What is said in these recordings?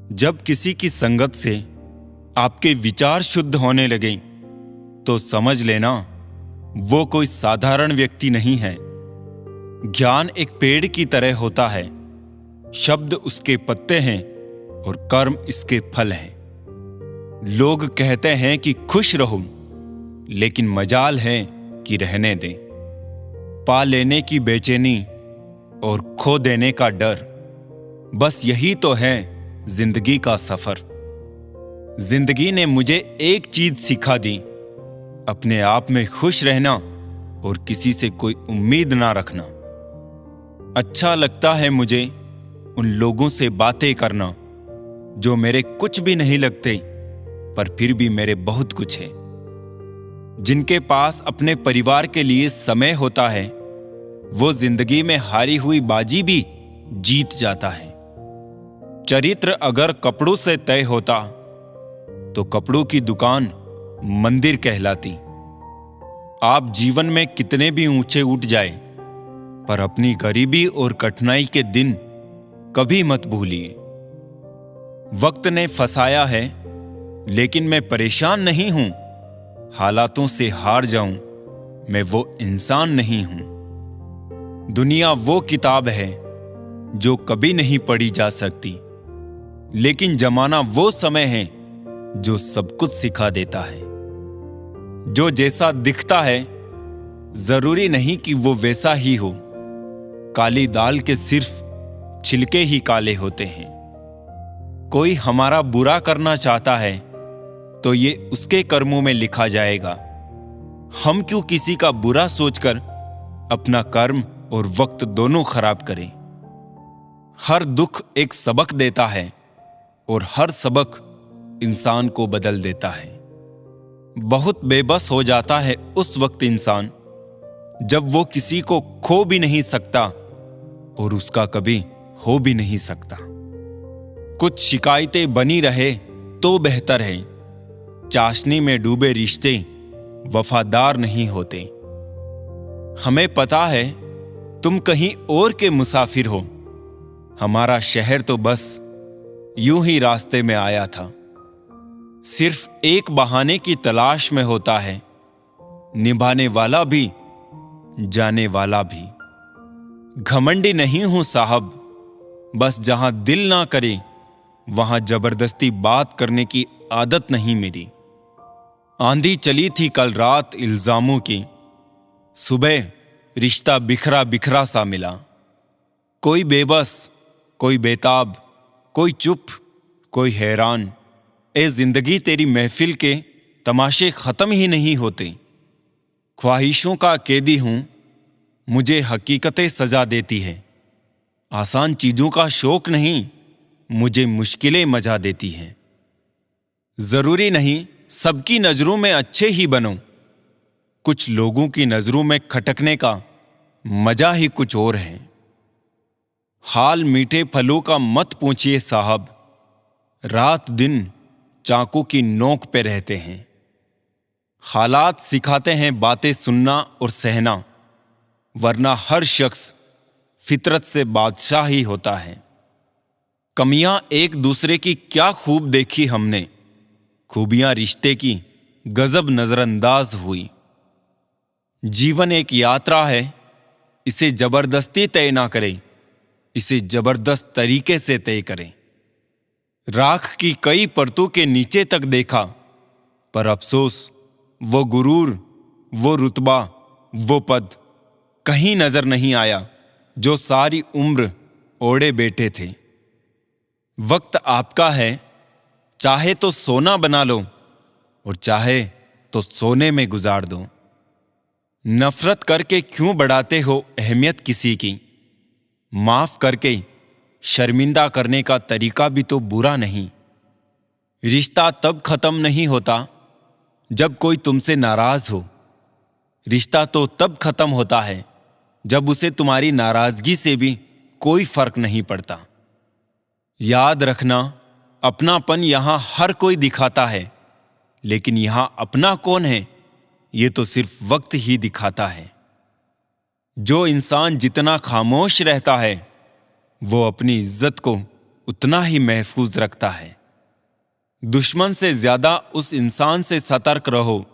जब किसी की संगत से आपके विचार शुद्ध होने लगे तो समझ लेना वो कोई साधारण व्यक्ति नहीं है। ज्ञान एक पेड़ की तरह होता है। शब्द उसके पत्ते हैं और कर्म इसके फल हैं। लोग कहते हैं कि खुश रहो, लेकिन मजाल है कि रहने दें। पा लेने की बेचैनी और खो देने का डर, बस यही तो है जिंदगी का सफर। जिंदगी ने मुझे एक चीज सिखा दी, अपने आप में खुश रहना और किसी से कोई उम्मीद ना रखना। अच्छा लगता है मुझे उन लोगों से बातें करना जो मेरे कुछ भी नहीं लगते पर फिर भी मेरे बहुत कुछ है। जिनके पास अपने परिवार के लिए समय होता है, वो जिंदगी में हारी हुई बाजी भी जीत जाता है। चरित्र अगर कपड़ों से तय होता तो कपड़ों की दुकान मंदिर कहलाती। आप जीवन में कितने भी ऊंचे उठ जाए, पर अपनी गरीबी और कठिनाई के दिन कभी मत भूलिए। वक्त ने फंसाया है, लेकिन मैं परेशान नहीं हूं। हालातों से हार जाऊं, मैं वो इंसान नहीं हूं। दुनिया वो किताब है जो कभी नहीं पढ़ी जा सकती, लेकिन जमाना वो समय है जो सब कुछ सिखा देता है। जो जैसा दिखता है जरूरी नहीं कि वो वैसा ही हो। काली दाल के सिर्फ छिलके ही काले होते हैं। कोई हमारा बुरा करना चाहता है तो ये उसके कर्मों में लिखा जाएगा। हम क्यों किसी का बुरा सोचकर अपना कर्म और वक्त दोनों खराब करें। हर दुख एक सबक देता है और हर सबक इंसान को बदल देता है। बहुत बेबस हो जाता है उस वक्त इंसान जब वो किसी को खो भी नहीं सकता और उसका कभी हो भी नहीं सकता। कुछ शिकायतें बनी रहे तो बेहतर है। चाशनी में डूबे रिश्ते वफादार नहीं होते। हमें पता है तुम कहीं और के मुसाफिर हो। हमारा शहर तो बस यूं ही रास्ते में आया था। सिर्फ एक बहाने की तलाश में होता है निभाने वाला भी जाने वाला भी। घमंडी नहीं हूं साहब, बस जहां दिल ना करे वहां जबरदस्ती बात करने की आदत नहीं मेरी। आंधी चली थी कल रात इल्जामों की, सुबह रिश्ता बिखरा बिखरा सा मिला। कोई बेबस, कोई बेताब, कोई चुप, कोई हैरान। ए जिंदगी तेरी महफिल के तमाशे खत्म ही नहीं होते। ख्वाहिशों का कैदी हूं, मुझे हकीकतें सजा देती है। आसान चीजों का शौक नहीं, मुझे मुश्किलें मजा देती हैं। जरूरी नहीं सबकी नजरों में अच्छे ही बनो। कुछ लोगों की नजरों में खटकने का मजा ही कुछ और है। हाल मीठे फलों का मत पूछिए साहब, रात दिन चाकू की नोक पे रहते हैं। हालात सिखाते हैं बातें सुनना और सहना, वरना हर शख्स फितरत से बादशाह ही होता है। कमियां एक दूसरे की क्या खूब देखी हमने, खूबियां रिश्ते की गजब नजरअंदाज हुई। जीवन एक यात्रा है, इसे जबरदस्ती तय ना करें, इसे जबरदस्त तरीके से तय करें। राख की कई परतों के नीचे तक देखा, पर अफसोस वो गुरूर, वो रुतबा, वो पद कहीं नजर नहीं आया जो सारी उम्र ओढ़े बैठे थे। वक्त आपका है, चाहे तो सोना बना लो और चाहे तो सोने में गुजार दो। नफरत करके क्यों बढ़ाते हो अहमियत किसी की। माफ करके शर्मिंदा करने का तरीका भी तो बुरा नहीं। रिश्ता तब खत्म नहीं होता जब कोई तुमसे नाराज हो। रिश्ता तो तब खत्म होता है जब उसे तुम्हारी नाराजगी से भी कोई फर्क नहीं पड़ता। याद रखना, अपनापन यहां हर कोई दिखाता है, लेकिन यहां अपना कौन है ये तो सिर्फ वक्त ही दिखाता है। जो इंसान जितना खामोश रहता है वो अपनी इज्जत को उतना ही महफूज रखता है। दुश्मन से ज्यादा उस इंसान से सतर्क रहो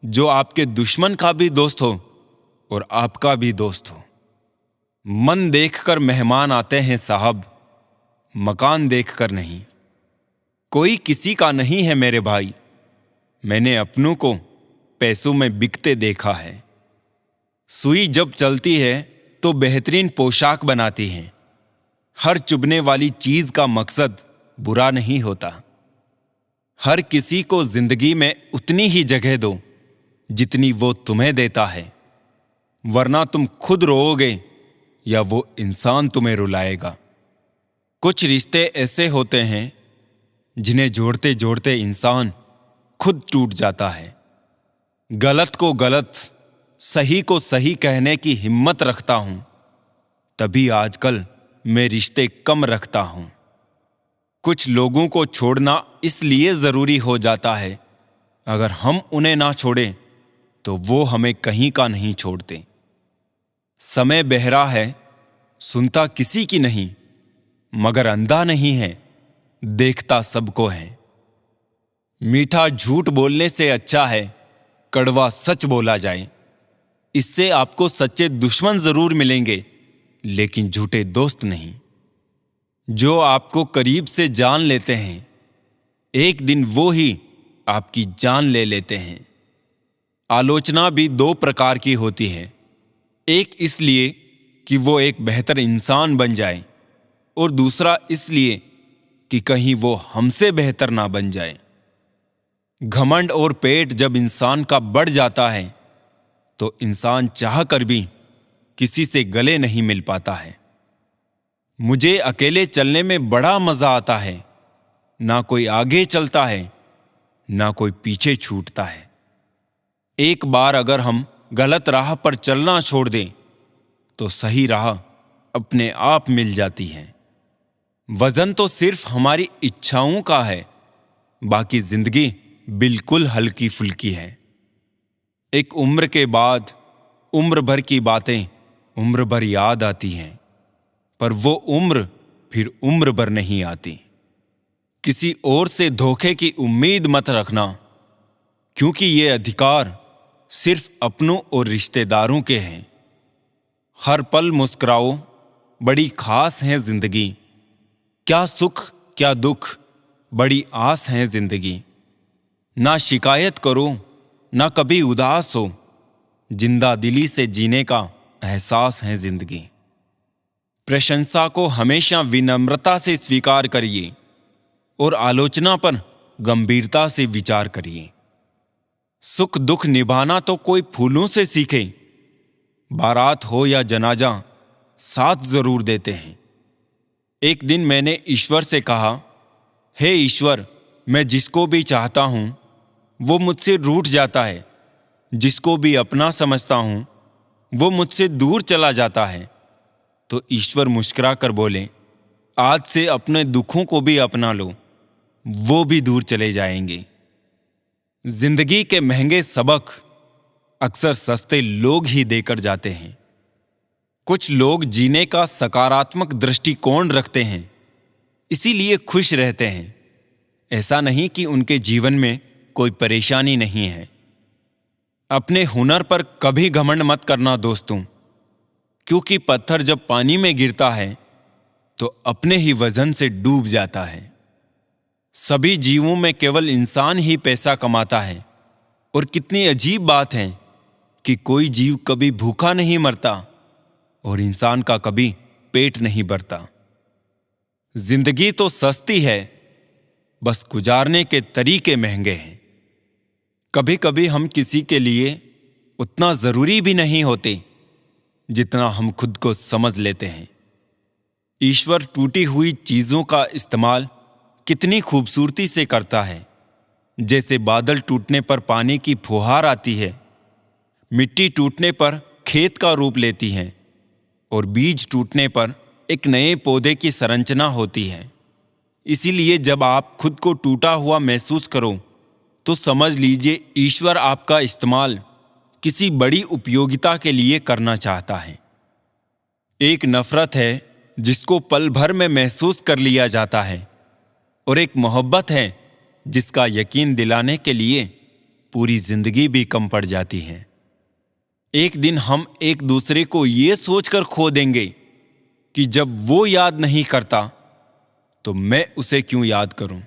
जो आपके दुश्मन का भी दोस्त हो और आपका भी दोस्त हो। मन देखकर मेहमान आते हैं साहब, मकान देखकर नहीं। कोई किसी का नहीं है मेरे भाई, मैंने अपनों को पैसों में बिकते देखा है। सुई जब चलती है तो बेहतरीन पोशाक बनाती है। हर चुभने वाली चीज का मकसद बुरा नहीं होता। हर किसी को जिंदगी में उतनी ही जगह दो जितनी वो तुम्हें देता है, वरना तुम खुद रोओगे या वो इंसान तुम्हें रुलाएगा। कुछ रिश्ते ऐसे होते हैं जिन्हें जोड़ते जोड़ते इंसान खुद टूट जाता है। गलत को गलत, सही को सही कहने की हिम्मत रखता हूं, तभी आजकल मैं रिश्ते कम रखता हूं। कुछ लोगों को छोड़ना इसलिए जरूरी हो जाता है, अगर हम उन्हें ना छोड़ें तो वो हमें कहीं का नहीं छोड़ते। समय बहरा है, सुनता किसी की नहीं, मगर अंधा नहीं है, देखता सबको है। मीठा झूठ बोलने से अच्छा है कड़वा सच बोला जाए। इससे आपको सच्चे दुश्मन जरूर मिलेंगे, लेकिन झूठे दोस्त नहीं। जो आपको करीब से जान लेते हैं, एक दिन वो ही आपकी जान ले लेते हैं। आलोचना भी दो प्रकार की होती है, एक इसलिए कि वो एक बेहतर इंसान बन जाए, और दूसरा इसलिए कि कहीं वो हमसे बेहतर ना बन जाए। घमंड और पेट जब इंसान का बढ़ जाता है तो इंसान चाह कर भी किसी से गले नहीं मिल पाता है। मुझे अकेले चलने में बड़ा मजा आता है, ना कोई आगे चलता है ना कोई पीछे छूटता है। एक बार अगर हम गलत राह पर चलना छोड़ दें तो सही राह अपने आप मिल जाती है। वजन तो सिर्फ हमारी इच्छाओं का है, बाकी जिंदगी बिल्कुल हल्की फुल्की है। एक उम्र के बाद उम्र भर की बातें उम्र भर याद आती हैं, पर वो उम्र फिर उम्र भर नहीं आती। किसी और से धोखे की उम्मीद मत रखना, क्योंकि ये अधिकार सिर्फ अपनों और रिश्तेदारों के हैं। हर पल मुस्कुराओ, बड़ी खास है जिंदगी। क्या सुख क्या दुख, बड़ी आस है जिंदगी। ना शिकायत करो ना कभी उदास हो, जिंदा दिली से जीने का एहसास है जिंदगी। प्रशंसा को हमेशा विनम्रता से स्वीकार करिए और आलोचना पर गंभीरता से विचार करिए। सुख दुख निभाना तो कोई फूलों से सीखे, बारात हो या जनाजा साथ जरूर देते हैं। एक दिन मैंने ईश्वर से कहा, हे ईश्वर, मैं जिसको भी चाहता हूं वो मुझसे रूठ जाता है, जिसको भी अपना समझता हूं वो मुझसे दूर चला जाता है। तो ईश्वर मुस्कुरा कर बोले, आज से अपने दुखों को भी अपना लो, वो भी दूर चले जाएंगे। जिंदगी के महंगे सबक अक्सर सस्ते लोग ही देकर जाते हैं। कुछ लोग जीने का सकारात्मक दृष्टिकोण रखते हैं, इसीलिए खुश रहते हैं। ऐसा नहीं कि उनके जीवन में कोई परेशानी नहीं है। अपने हुनर पर कभी घमंड मत करना दोस्तों, क्योंकि पत्थर जब पानी में गिरता है तो अपने ही वजन से डूब जाता है। सभी जीवों में केवल इंसान ही पैसा कमाता है, और कितनी अजीब बात है कि कोई जीव कभी भूखा नहीं मरता और इंसान का कभी पेट नहीं भरता। जिंदगी तो सस्ती है, बस गुजारने के तरीके महंगे हैं। कभी कभी हम किसी के लिए उतना जरूरी भी नहीं होते जितना हम खुद को समझ लेते हैं। ईश्वर टूटी हुई चीजों का इस्तेमाल कितनी खूबसूरती से करता है। जैसे बादल टूटने पर पानी की फुहार आती है, मिट्टी टूटने पर खेत का रूप लेती है, और बीज टूटने पर एक नए पौधे की संरचना होती है। इसीलिए जब आप खुद को टूटा हुआ महसूस करो तो समझ लीजिए ईश्वर आपका इस्तेमाल किसी बड़ी उपयोगिता के लिए करना चाहता है। एक नफरत है जिसको पल भर में महसूस कर लिया जाता है, और एक मोहब्बत है जिसका यकीन दिलाने के लिए पूरी जिंदगी भी कम पड़ जाती है। एक दिन हम एक दूसरे को ये सोचकर खो देंगे कि जब वो याद नहीं करता तो मैं उसे क्यों याद करूं।